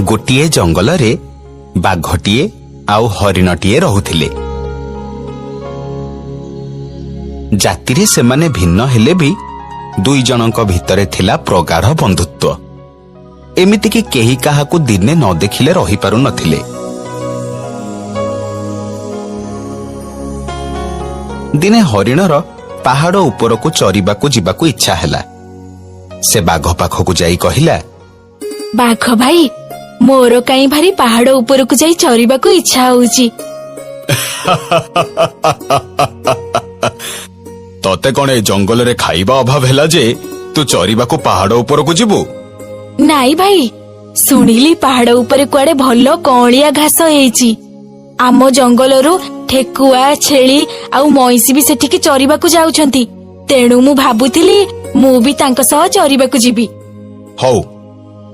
गोटिए जंगल रे बाघटिए आउ हरिणटिए रहुथिले। जातिरे सेमाने भिन्न हेले भी दुई जनक भितरे थिला प्रगाढ़ बंधुत्व। एमिति कि केही काहाकू दिने न देखिले रही पारु नथिले। दिने हरिणर पहाड़ उपरकू चरिबाकू जिबाकू इच्छा हैला। से बाघ पाखकू जाई कहिला, बाघ भाई मोर काई भारी पहाड़ उपरकू जाई चरिबाकू इच्छा होउची। तते कौन ए जंगल रे खाइबा अभाव हैला जे तू चरिबाकू पहाड़ उपरकू जिबू? नाई भाई सुनिली पहाड़ उपरे कुआडे भलो कौलिया घास हेची। आम जंगलरू ठेकुआ छेली आउ मईसी भी सेठिकी चरिबाकू जाउछंती। तेणु मु भाबुथिली मु भी तांक सह चरिबाकू जिबी। हौ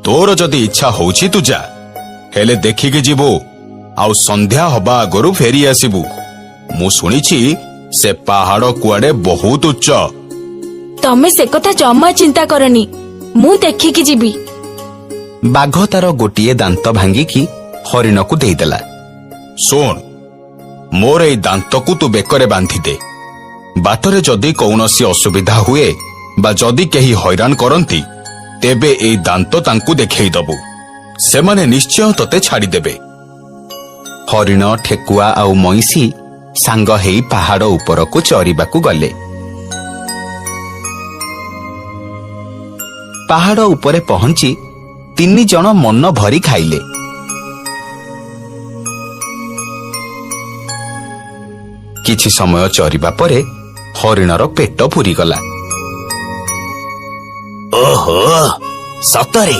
तोर जदी इच्छा होउची तू जा, हेले देखिकी जिबू आउ संध्या हबा आगरू फेरी आसिबू। मु सुनिछि से पहाड़ कुआडे बहुत उच्च। तमे से कथा जम्मा चिंता करनी, मु देखिकी जिबी। बाघ तार गोटिए दांत भांगिकी हरिण को देदेला। सुन मोर ए दांत को तू बेकरे बांधी दे। बाटरे जदि कौनसी असुविधा हुए बा जदि केही हैरान करंती तेबे ए दांत तांकू देखै दबु। सेमाने निश्चय तते छाड़ी देबे। हरिण ठेकुआ आउ मईसी सांग हेई पहाड़ उपरकू चरिबाकू गले। पहाड़ उपरे पहुंची तीन जन मन भरी खाइले। किछि समय चरिबा परे हरिणर पेट पूरी गला। ओहो सतरे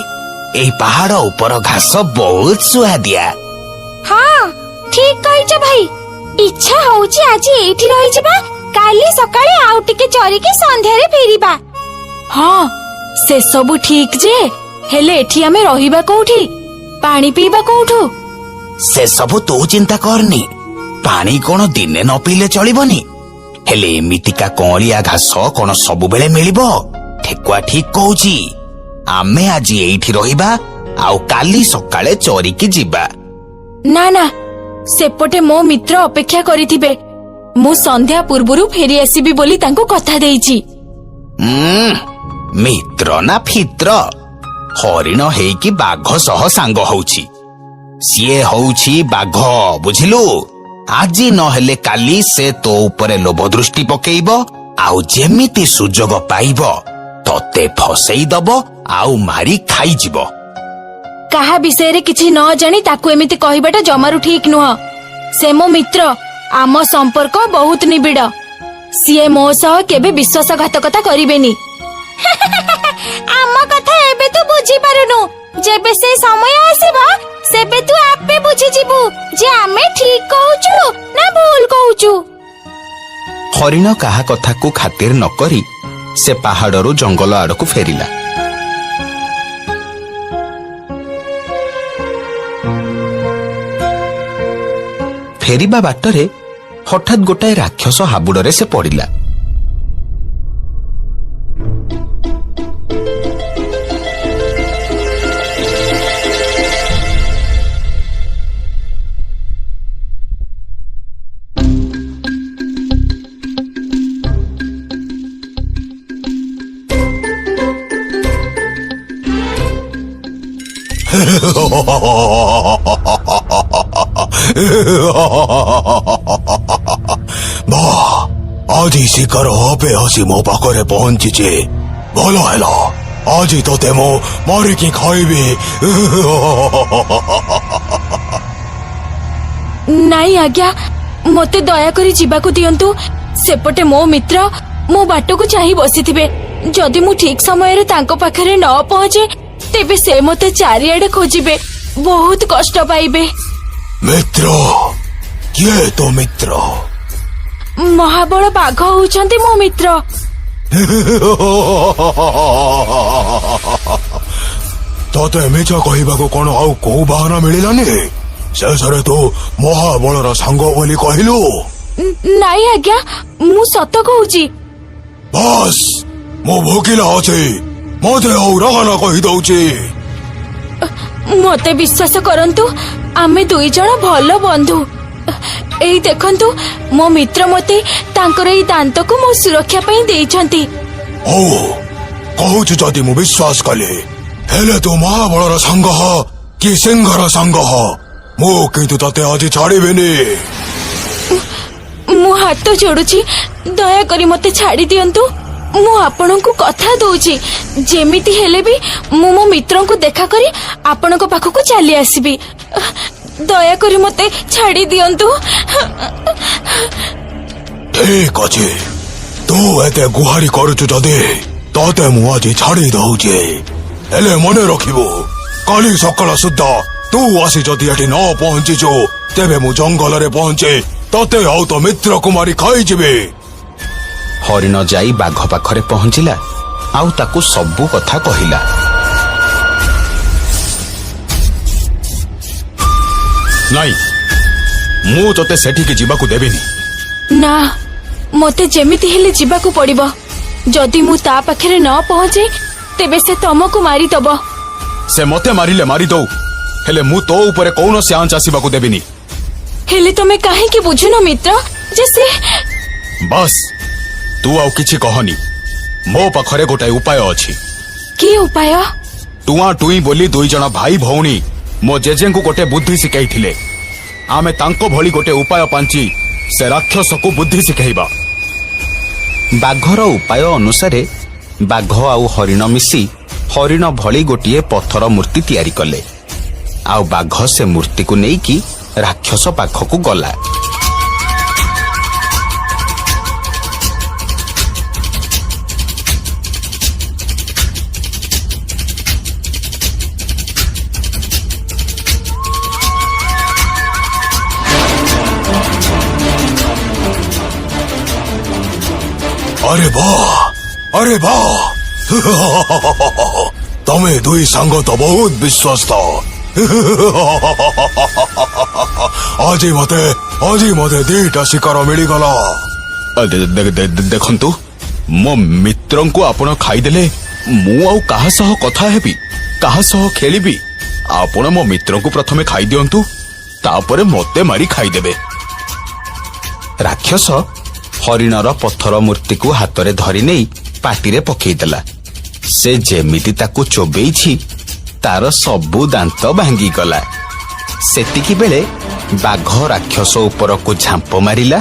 एई पहाड़ उपर घास बहुत सुआदिया। हाँ ठीक कहिଛ भाई। इच्छा होउची आज एठी रहि जिबा, काली सकाळे आउ टिके चरिके संध्यारे फेरिबा। हाँ से सब ठीक जे, हेले एठी हमें रहिबा कोउठी, पानी पीबा कोउठू? से सब तू चिंता करनी। पानी कोन दिने न पीले चलिबनी, हेले एमितिका कौलिया घास कोन सब बेले मिलिबो? ठेकुआ ठीक कहूची, आमे आज एठी रहिबा आउ काली सकाळे चरिकी जिबा। ना ना सेपटे मो मित्र अपेक्षा करिथिबे। मु संध्या पूर्वरु फेरी आसीबी बोली तांको कथा देइची। मित्र ना फित्र, हरिण हेकी बाघ सह सांग होउची। सिए होउची बाघ, बुझिलु? आजी न हेले काली से तो उपरे लोभ दृष्टि पकेइबो आउ जेमिति सुजोग पाइबो तते फसेई दबो आउ मारी खाई जिवो। काहा विषय रे किछि न जानी ताकू एमिति कहिबाटा जमारू ठीक नुह। से मो मित्र, आम संपर्क बहुत निबिड़। सिए मो सह केबे विश्वासघातकता करिबेनी। आम कथा एबे तू बुझी पारुनु, जेबे से समय आसीबो सेबे तू आपे बुझी जिबु जे आमे ठीक कहूचु ना भूल कहूचु। हरिण काहा कथा को खातिर न करी से पहाड़रू जंगल आड़कू फेरिला। फेरिबा बाटरे हठात गोटाए राक्षस हाबुडरे से पड़िला। आज शिकार आपे हसी मो पाखरे पहुंची। भल है आज तोते मो मारिकी खाइबी। नाई आज्ञा, मते दया करी जीवाकू दियंतु। सेपटे मो मित्र मो बाटको चाही बसिथिबे। जदि मु ठीक समय रे तांको पाखरे न पहुंचे तेबे से मते चारिआडे खोजिबे, बहुत कष्ट पाइबे। मित्र किए तो मित्र? महाबल बाघ होउछंती मो मित्र। तते मिछ कहबाको कोन आउ को बहाना मिलिलानी? शेषरे तो महाबलर सांग बोली कहलु। नाई आज्ञा, मु सत कहूची। बस मो भोकिला अछि, मते आउ रगना कहि दउची। मते विश्वास करंतु आमे दुई जण भल बंधु। एई देखंतु मो मित्र मते तांकर एई दांत को मो सुरक्षा पई देइछंती। ओ कहूछु जदि मु विश्वास कले हेले तू महाबलर संग कि सिंहर संग मु किंतु तते आज छाड़िबिनी। मु हाथ जोड़ुछि दया करी मते छाड़ी दियंतु। मु आपनकु कथा दउछि जेमिति हेले भी मु मो मित्रन को देखा करी आपनक पाखकु चली आसीबी। दया करी मते छाड़ी दियंतु। ठीक अछि तू एते गुहारी करूछु जदि तते मु आज छाड़ी दउछि। हेले मने रखिबो काली सकाळ सुद्धा तू आसी जदि एठी न पहुंचिछु तेबे मु जंगल रे पहुंचे तते आउ तो मित्र कुमारी खाई जिबे। हरिण जाई बाघ पाखरे पहुंचिला आउ ताकू सबु कथा कहिला। नाई मु तोते सेठी जीवाकू देबिनी। ना मते जेमिति हेले जीवाकू पड़िबो। जदि मु ता पाखरे न पहुंचे तेबे से तमको मारी दबो। से मते मारिले मारी दो हेले मु तो ऊपर कौनसी आंच आसीबाकू देबिनी। हेले तमे काहे कि बुझुनो मित्र जे से बस तू आउ किछि कहनी मो पाखरे गोटाए उपाय अछि। की उपाय? टुआ टुई बोली दुई जण भाई भौणी मो जेजेंकु गोटे बुद्धि शिखाइथिले। आमे तांको भली गोटे उपाय पांची से राक्षस को बुद्धि शिखाइबा। बाघर उपाय अनुसारे बाघ आउ हरिण मिसी हरिण भली गोटिए पत्थर मूर्ति तैयारी कले। आउ बाघ से मूर्ति को नेइकी राक्षस पाखकू गला। अरे वाह तमे दुई सांग तो बहुत विश्वस्त। आज मते दीटा शिकार मिली गला। देखंतु मो मित्रं को आपण खाईदेले मु आउ काहा सह कथा हेबी काहा सह खेलिबी। आपण मो मित्रं को प्रथमे खाई दियंतु तापरे मते मारी खाईदेबे। राक्षस हरिणर पत्थर मूर्ति को हाथ रे धरी नहीं पाटी रे पकेइदेला। से जेमिति ताकू चोबेइछि तार सबु दांत भांगी गला। सेतिकी बेले बाघ राक्षस ऊपर को झांप मारिला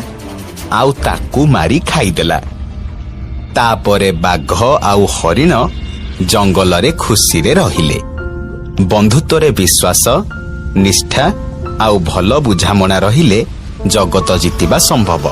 आउ ताकू मारी खाईदेला। तापरे बाघ आउ हरिण जंगल रे खुशी रे रहिले। बंधुत्व रे विश्वास निष्ठा आउ भल बुझामणा रहिले जगत जीतिबा संभव।